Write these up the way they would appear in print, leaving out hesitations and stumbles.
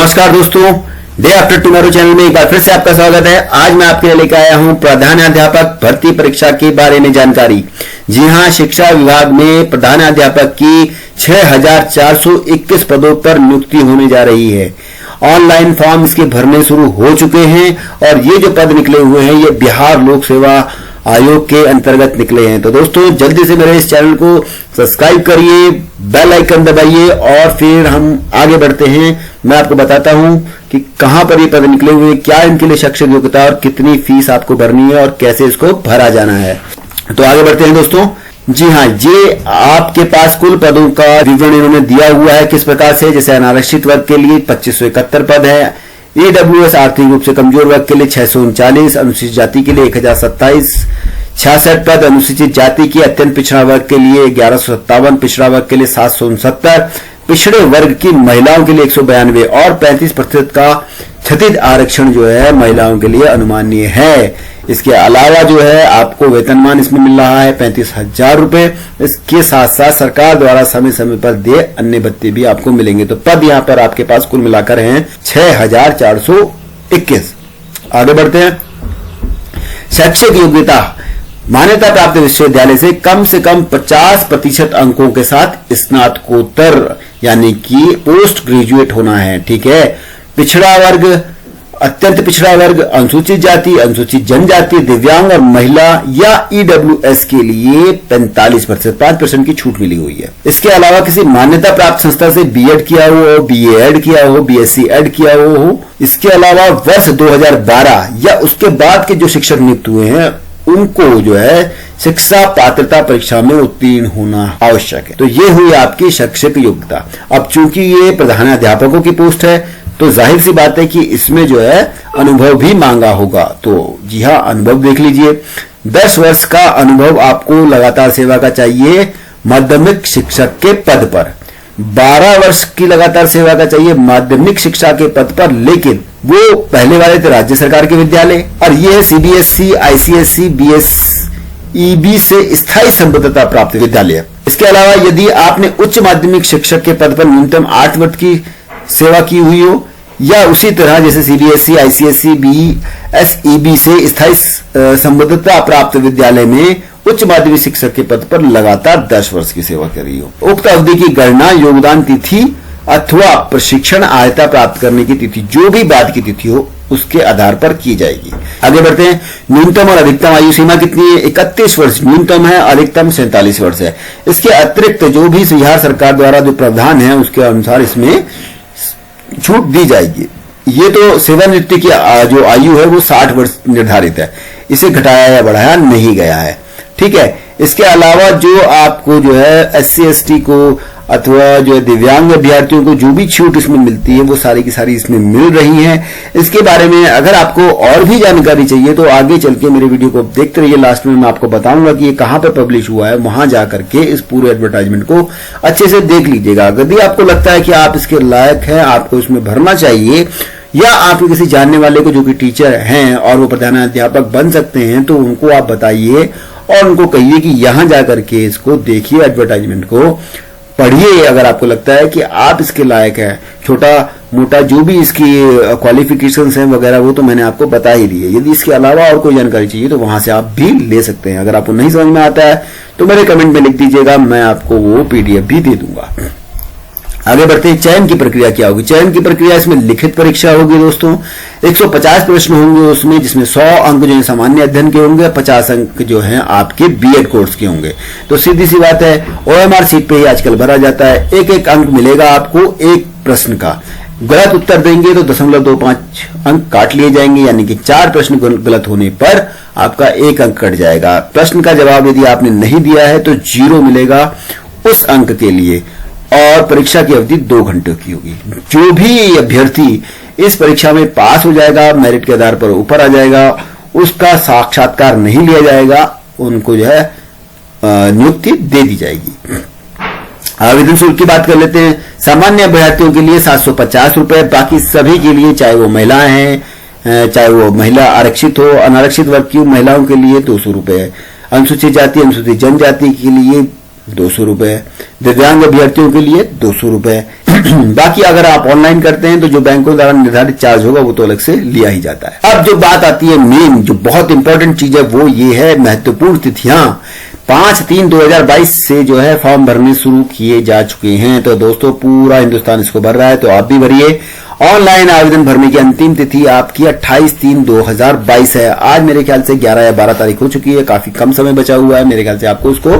नमस्कार दोस्तों, day after tomorrow channel में एक बार फिर से आपका स्वागत है। आज मैं आपके लिए लेकर आया हूं प्रधानाध्यापक भर्ती परीक्षा के बारे में जानकारी। जी हां, शिक्षा विभाग में प्रधानाध्यापक की 6421 पदों पर नियुक्ति होने जा रही है। ऑनलाइन फॉर्म इसके भरने शुरू हो चुके हैं और ये जो पद निकले हुए हैं ये बिहार लोक सेवा आयोग के अंतर्गत निकले हैं। तो दोस्तों जल्दी से मेरे इस चैनल को सब्सक्राइब करिए, बेल आइकन दबाइए और फिर हम आगे बढ़ते हैं। मैं आपको बताता हूं कि कहां पर ये पद निकले हुए हैं, क्या इनके लिए शैक्षिक योग्यता और कितनी फीस आपको भरनी है और कैसे इसको भरा जाना है। तो आगे बढ़ते हैं दोस्तों। जी हाँ, ये आपके पास कुल पदों का विवरण इन्होंने दिया हुआ है किस प्रकार से। जैसे अनारक्षित वर्ग के लिए 2571 पद है, ईडब्ल्यूएस आर्थिक रूप से कमजोर वर्ग के लिए 639, अनुसूचित जाति के लिए 1027, 66 पद, अनुसूचित जाति की अत्यंत पिछड़ा वर्ग के लिए 1157, पिछड़ा वर्ग के लिए 769, पिछड़े वर्ग की महिलाओं के लिए 192 और 35% का क्षतिज आरक्षण जो है महिलाओं के लिए अनुमानीय है। इसके अलावा जो है आपको वेतनमान इसमें मिल रहा है 35,000 रुपए। इसके साथ साथ सरकार द्वारा समय समय पर दिए अन्य भत्ते भी आपको मिलेंगे। तो पद यहाँ पर आपके पास कुल मिलाकर हैं 6421। आगे बढ़ते हैं। शैक्षिक योग्यता, मान्यता प्राप्त विश्वविद्यालय से कम 50% अंकों के साथ स्नातकोत्तर यानी कि पोस्ट ग्रेजुएट होना है। ठीक है। पिछड़ा वर्ग, अत्यंत पिछड़ा वर्ग, अनुसूचित जाति, अनुसूचित जनजाति, दिव्यांग और महिला या ईडब्ल्यूएस के लिए 45%, 5% की छूट मिली हुई है। इसके अलावा किसी मान्यता प्राप्त संस्था से बीएड किया हो, बीए एड किया हो, बीएससी एड किया हो। इसके अलावा वर्ष 2012 या उसके बाद के जो शिक्षक नियुक्त हुए हैं उनको जो है शिक्षा पात्रता परीक्षा में उत्तीर्ण होना आवश्यक है। तो ये हुई आपकी शैक्षिक योग्यता। अब चूंकि ये प्रधानाध्यापकों की पोस्ट है तो जाहिर सी बात है कि इसमें जो है अनुभव भी मांगा होगा। तो जी हाँ, अनुभव देख लीजिए। 10 वर्ष का अनुभव आपको लगातार सेवा का चाहिए माध्यमिक शिक्षक के पद पर। 12 वर्ष की लगातार सेवा का चाहिए माध्यमिक शिक्षा के पद पर, लेकिन वो पहले वाले थे राज्य सरकार के विद्यालय और ये है सीबीएसई, आईसीएसई, बीएसईबी से स्थायी संबद्धता प्राप्त विद्यालय। इसके अलावा यदि आपने उच्च माध्यमिक शिक्षक के पद पर न्यूनतम 8 वर्ष की सेवा की हुई हो या उसी तरह जैसे सीबीएसई, आईसीएसई, बीएसईबी से स्थायी संबद्धता प्राप्त विद्यालय में उच्च माध्यमिक शिक्षक के पद पर लगातार 10 वर्ष की सेवा करी हो। उक्त अवधि की गणना योगदान तिथि अथवा प्रशिक्षण आयता प्राप्त करने की तिथि, जो भी बाद की तिथि हो उसके आधार पर की जाएगी। आगे बढ़ते हैं। न्यूनतम और अधिकतम आयु सीमा कितनी है? 31 वर्ष न्यूनतम है, अधिकतम 47 वर्ष है। इसके अतिरिक्त जो भी बिहार सरकार द्वारा जो प्रावधान है उसके अनुसार इसमें छूट दी जाएगी। ये तो सेवानिवृत्ति की जो आयु है वो 60 वर्ष निर्धारित है, इसे घटाया या बढ़ाया नहीं गया है। ठीक है। इसके अलावा जो आपको जो है एससी एसटी को अथवा जो दिव्यांग अभ्यर्थियों को जो भी छूट इसमें मिलती है वो सारी की सारी इसमें मिल रही है। इसके बारे में अगर आपको और भी जानकारी चाहिए तो आगे चल के मेरे वीडियो को देखते रहिए। लास्ट में मैं आपको बताऊंगा कि ये कहां पर पब्लिश हुआ है, वहां जाकर के इस पूरे एडवर्टाइजमेंट को अच्छे से देख लीजिएगा। यदि आपको लगता है कि आप इसके लायक हैं, आपको इसमें भरना चाहिए, या आपके किसी जानने वाले को जो कि टीचर हैं और वो प्रधानाध्यापक बन सकते हैं, तो उनको आप बताइए और उनको कहिए कि यहां जाकर के इसको देखिए, एडवर्टाइजमेंट को पढ़िए। अगर आपको लगता है कि आप इसके लायक हैं, छोटा मोटा जो भी इसकी क्वालिफिकेशंस हैं वगैरह वो तो मैंने आपको बता ही दिए। यदि इसके अलावा और कोई जानकारी चाहिए तो वहां से आप भी ले सकते हैं। अगर आपको नहीं समझ में आता है तो मेरे कमेंट में लिख दीजिएगा, मैं आपको वो पीडीएफ भी दे दूंगा। आगे बढ़ते हैं। चयन की प्रक्रिया क्या होगी? चयन की प्रक्रिया, इसमें लिखित परीक्षा होगी दोस्तों। 150 प्रश्न होंगे उसमें, जिसमें 100 अंक जो है सामान्य अध्ययन के होंगे, 50 अंक जो हैं आपके बीएड कोर्स के होंगे। तो सीधी सी बात है, ओएमआर सीट पे ही आजकल भरा जाता है। एक अंक मिलेगा आपको एक प्रश्न का। गलत उत्तर देंगे तो 0.25 अंक काट लिए जाएंगे, यानी कि 4 प्रश्न गलत होने पर आपका 1 अंक कट जाएगा। प्रश्न का जवाब यदि आपने नहीं दिया है तो 0 मिलेगा उस अंक के लिए। और परीक्षा की अवधि 2 घंटे की होगी। जो भी अभ्यर्थी इस परीक्षा में पास हो जाएगा, मेरिट के आधार पर ऊपर आ जाएगा, उसका साक्षात्कार नहीं लिया जाएगा, उनको जो है नियुक्ति दे दी जाएगी। आवेदन शुल्क की बात कर लेते हैं। सामान्य अभ्यर्थियों के लिए 750 रुपए, बाकी सभी के लिए, चाहे वो महिलाएं हैं, चाहे वो महिला आरक्षित हो, अनारक्षित वर्ग की महिलाओं के लिए 200 रुपए, अनुसूचित जाति, अनुसूचित जनजाति के लिए 200 रुपए, दिव्यांग अभ्यर्थियों के लिए 200 रुपए, बाकी अगर आप ऑनलाइन करते हैं तो जो बैंकों द्वारा निर्धारित चार्ज होगा वो तो अलग से लिया ही जाता है। अब जो बात आती है मेन, जो बहुत इंपॉर्टेंट चीज है, वो ये है महत्वपूर्ण तिथियां। 5/3/2022 से जो है फॉर्म भरने शुरू किए जा चुके हैं। तो दोस्तों पूरा हिंदुस्तान इसको भर रहा है, तो आप भी भरिए। ऑनलाइन आवेदन भरने की अंतिम तिथि आपकी 28/3/2022 है। आज मेरे ख्याल से 11 या 12 तारीख हो चुकी है, काफी कम समय बचा हुआ है। मेरे ख्याल से आपको उसको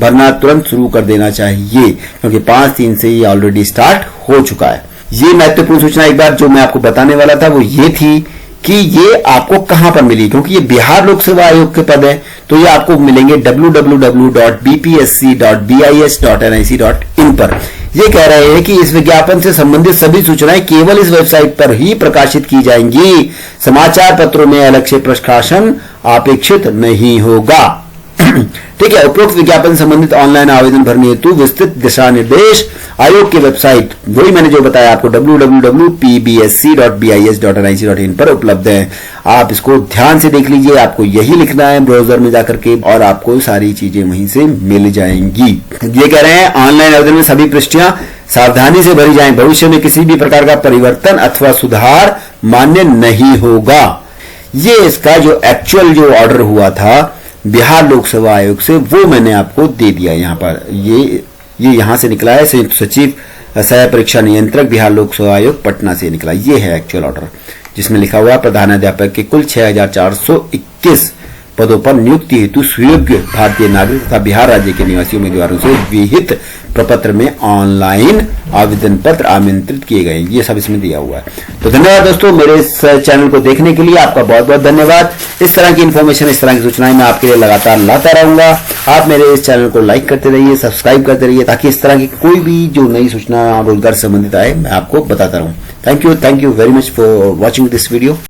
भरना तुरंत शुरू कर देना चाहिए, क्योंकि 5/3 से ये ऑलरेडी स्टार्ट हो चुका है। ये महत्वपूर्ण सूचना एक बार जो मैं आपको बताने वाला था वो ये थी कि ये आपको कहां पर मिली, क्योंकि ये बिहार लोक सेवा आयोग के पद है, तो ये आपको मिलेंगे www.bpsc.bis.nic.in पर। ये कह रहे हैं कि इस विज्ञापन से संबंधित सभी सूचनाएं केवल इस वेबसाइट पर ही प्रकाशित की जाएंगी। समाचार पत्रों में अलग से प्रकाशन अपेक्षित नहीं होगा। ठीक है। उपरोक्त विज्ञापन संबंधित ऑनलाइन आवेदन भरने हेतु विस्तृत दिशा निर्देश आयोग की वेबसाइट, वही मैंने जो बताया आपको, www.pbsc.bis.nic.in पर उपलब्ध है। आप इसको ध्यान से देख लीजिए, आपको यही लिखना है ब्राउजर में जाकर के, और आपको सारी चीजें वहीं से मिल जाएंगी। ये कह रहे हैं ऑनलाइन आवेदन में सभी पृष्ठियां सावधानी से भरी जाएं। भविष्य में किसी भी प्रकार का परिवर्तन अथवा सुधार मान्य नहीं होगा। ये इसका जो एक्चुअल जो ऑर्डर हुआ था बिहार लोक सेवा आयोग से, वो मैंने आपको दे दिया यहाँ पर। ये यहां से निकला है, संयुक्त सचिव सह परीक्षा नियंत्रक बिहार लोक सेवा आयोग पटना से निकला। ये है एक्चुअल ऑर्डर, जिसमें लिखा हुआ प्रधानाध्यापक के कुल 6421 पदों पर नियुक्ति हेतु सुयोग्य भारतीय नागरिक तथा बिहार राज्य के निवासी उम्मीदवारों से विहित प्रपत्र में ऑनलाइन आवेदन पत्र आमंत्रित किए गए। ये सब इसमें दिया हुआ है। तो धन्यवाद दोस्तों, मेरे इस चैनल को देखने के लिए आपका बहुत बहुत धन्यवाद। इस तरह की इन्फॉर्मेशन, इस तरह की सूचनाएं मैं आपके लिए लगातार लाता रहूंगा। आप मेरे इस चैनल को लाइक करते रहिए, सब्सक्राइब करते रहिए, ताकि इस तरह की कोई भी जो नई सूचना रोजगार से संबंधित आए मैं आपको बताता रहूं। Thank you very much for watching this video.